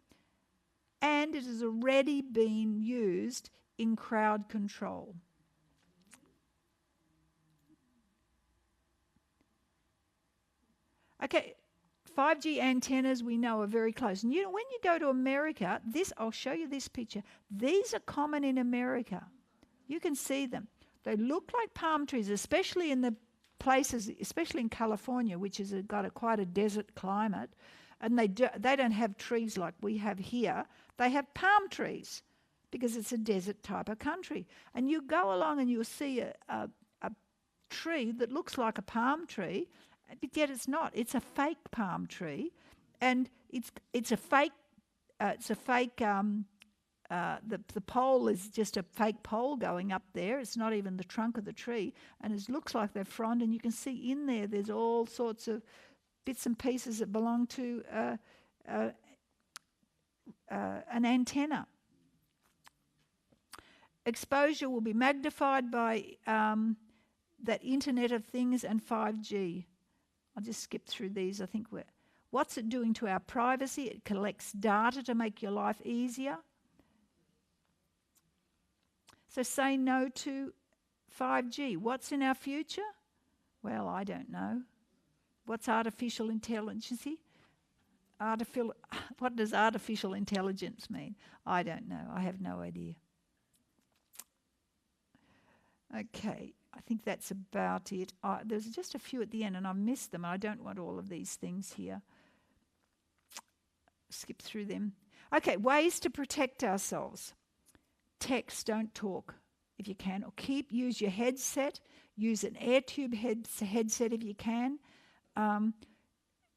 and it has already been used in crowd control. Okay, 5G antennas we know are very close. And you know, when you go to America, I'll show you this picture. These are common in America. You can see them. They look like palm trees, especially in the places, especially in California, which has got quite a desert climate. And they don't have trees like we have here. They have palm trees because it's a desert type of country. And you go along and you'll see a tree that looks like a palm tree, but yet it's not. It's a fake palm tree, and it's a fake. The pole is just a fake pole going up there. It's not even the trunk of the tree, and it looks like they're frond. And you can see in there's all sorts of bits and pieces that belong to an antenna. Exposure will be magnified by that Internet of Things and 5G. I'll just skip through these. I think what's it doing to our privacy? It collects data to make your life easier. So say no to 5G. What's in our future? Well, I don't know. What's artificial intelligence? What does artificial intelligence mean? I don't know. I have no idea. Okay, I think that's about it. There's just a few at the end, and I missed them. I don't want all of these things here. Skip through them. Okay, ways to protect ourselves. Text, don't talk if you can, or use your headset. Use an air tube headset if you can.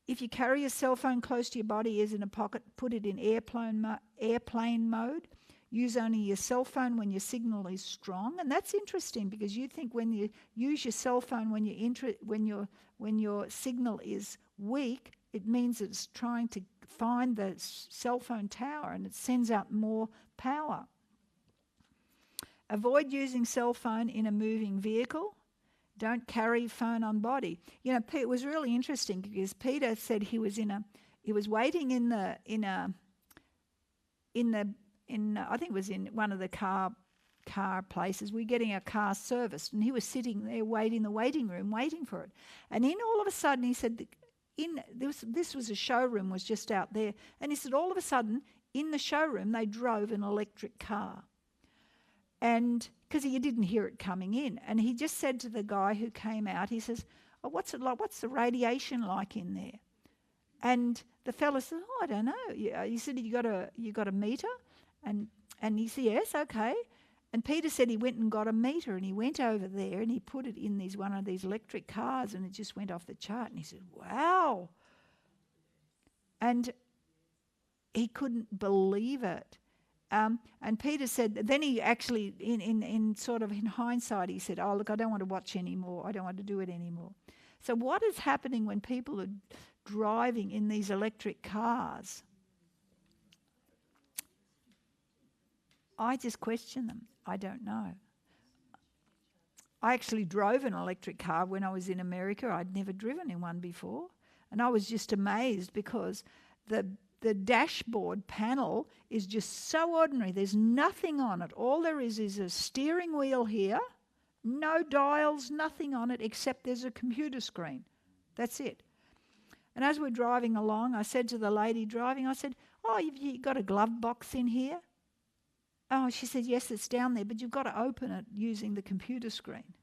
If you carry your cell phone close to your body, as in a pocket, put it in airplane mode. Use only your cell phone when your signal is strong, and that's interesting because you think when you use your cell phone when your signal is weak, it means it's trying to find the cell phone tower and it sends out more power. Avoid using cell phone in a moving vehicle. Don't carry phone on body. You know, it was really interesting because Peter said he was waiting in I think it was in one of the car places. We're getting our car serviced, and he was sitting there waiting in the waiting room, waiting for it. And then all of a sudden, he said, this was a showroom, was just out there, and he said all of a sudden in the showroom they drove an electric car, and because he didn't hear it coming in, and he just said to the guy who came out, he says, "Oh, what's it like? What's the radiation like in there?" And the fella said, "Oh, I don't know." He said, "You got a meter?" And he said, "Yes, okay." And Peter said he went and got a meter, and he went over there and he put it in one of these electric cars, and it just went off the chart. And he said, "Wow!" And he couldn't believe it. And Peter said, then he actually, in hindsight, he said, "Oh, look, I don't want to watch anymore. I don't want to do it anymore." So what is happening when people are driving in these electric cars? I just question them. I don't know. I actually drove an electric car when I was in America. I'd never driven in one before. And I was just amazed because the dashboard panel is just so ordinary. There's nothing on it. All there is a steering wheel here, no dials, nothing on it except there's a computer screen. That's it. And as we're driving along, I said to the lady driving, I said, "Oh, you got a glove box in here?" Oh, she said, "Yes, it's down there, but you've got to open it using the computer screen."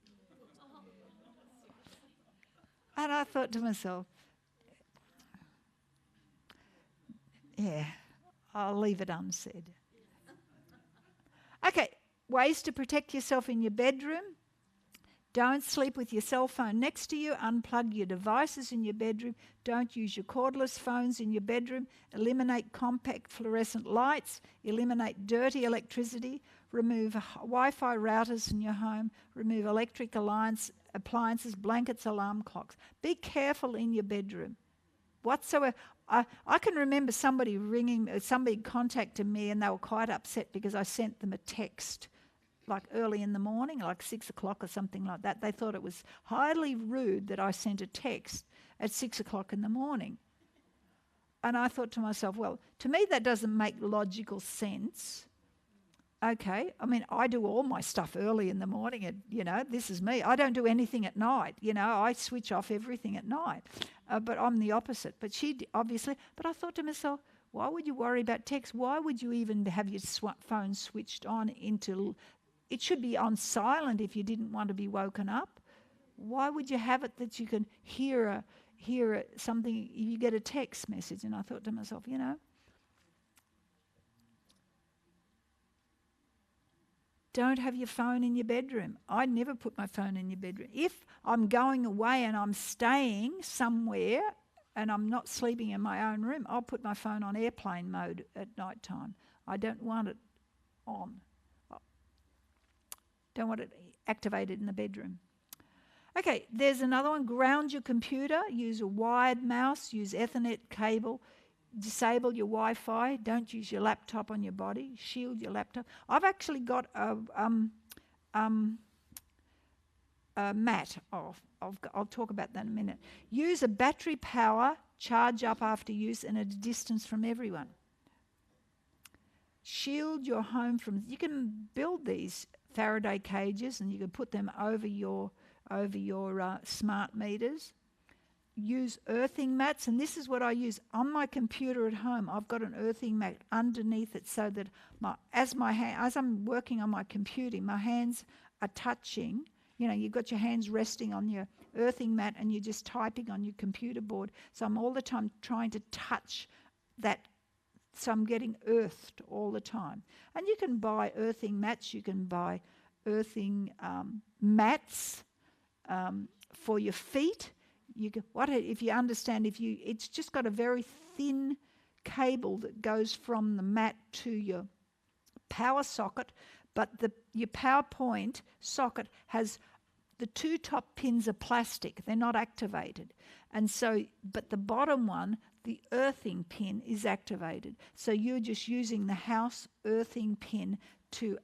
And I thought to myself, yeah, I'll leave it unsaid. Okay, ways to protect yourself in your bedroom. Don't sleep with your cell phone next to you. Unplug your devices in your bedroom. Don't use your cordless phones in your bedroom. Eliminate compact fluorescent lights. Eliminate dirty electricity. Remove Wi-Fi routers in your home. Remove electric appliances, blankets, alarm clocks. Be careful in your bedroom. Whatsoever. I can remember somebody contacted me, and they were quite upset because I sent them a text like early in the morning, like 6 o'clock or something like that. They thought it was highly rude that I sent a text at 6 o'clock in the morning. And I thought to myself, well, to me that doesn't make logical sense. Okay, I mean, I do all my stuff early in the morning, and, this is me. I don't do anything at night, I switch off everything at night. But I'm the opposite. But but I thought to myself, why would you worry about text? Why would you even have your phone switched on it should be on silent if you didn't want to be woken up. Why would you have it that you can hear something, you get a text message? And I thought to myself, don't have your phone in your bedroom. I never put my phone in your bedroom. If I'm going away and I'm staying somewhere and I'm not sleeping in my own room, I'll put my phone on airplane mode at night time. I don't want it on. Don't want it activated in the bedroom. Okay, there's another one. Ground your computer. Use a wired mouse. Use Ethernet cable. Disable your Wi-Fi. Don't use your laptop on your body. Shield your laptop. I've actually got a mat. I'll talk about that in a minute. Use a battery power. Charge up after use and at a distance from everyone. Shield your home from... You can build these Faraday cages and you can put them over your smart meters. Use earthing mats, and this is what I use on my computer at home. I've got an earthing mat underneath it so that as I'm working on my computer, my hands are touching. You've got your hands resting on your earthing mat and you're just typing on your computer board. So I'm all the time trying to touch that. So I'm getting earthed all the time. And you can buy earthing mats. You can buy earthing mats for your feet. If you understand, it's just got a very thin cable that goes from the mat to your power socket, but your PowerPoint socket has the two top pins are plastic. They're not activated. And so, but the bottom one, the earthing pin, is activated. So you're just using the house earthing pin to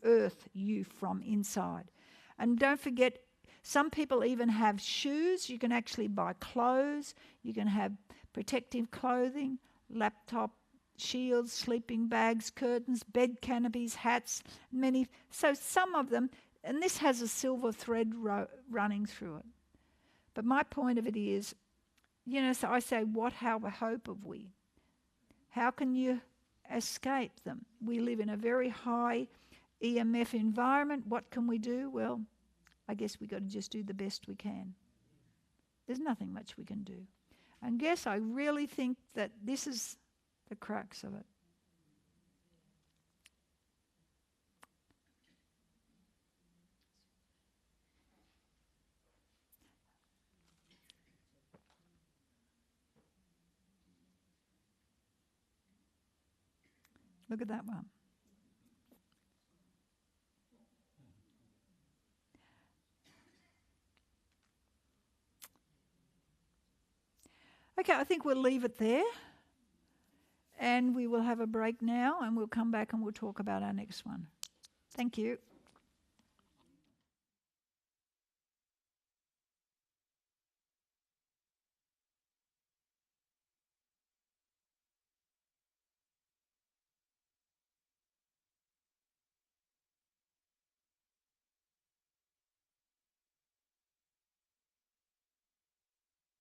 earth you from inside. And don't forget, Some people even have shoes. You can actually buy clothes. You can have protective clothing, laptop shields, sleeping bags, curtains, bed canopies, hats, many. So some of them, and this has a silver thread running through it. But my point of it is, so I say, what hope have we? How can you escape them? We live in a very high EMF environment. What can we do? Well, I guess we got to just do the best we can. There's nothing much we can do. And guess I really think that this is the crux of it. Look at that one. Okay, I think we'll leave it there. And we will have a break now, and we'll come back and we'll talk about our next one. Thank you.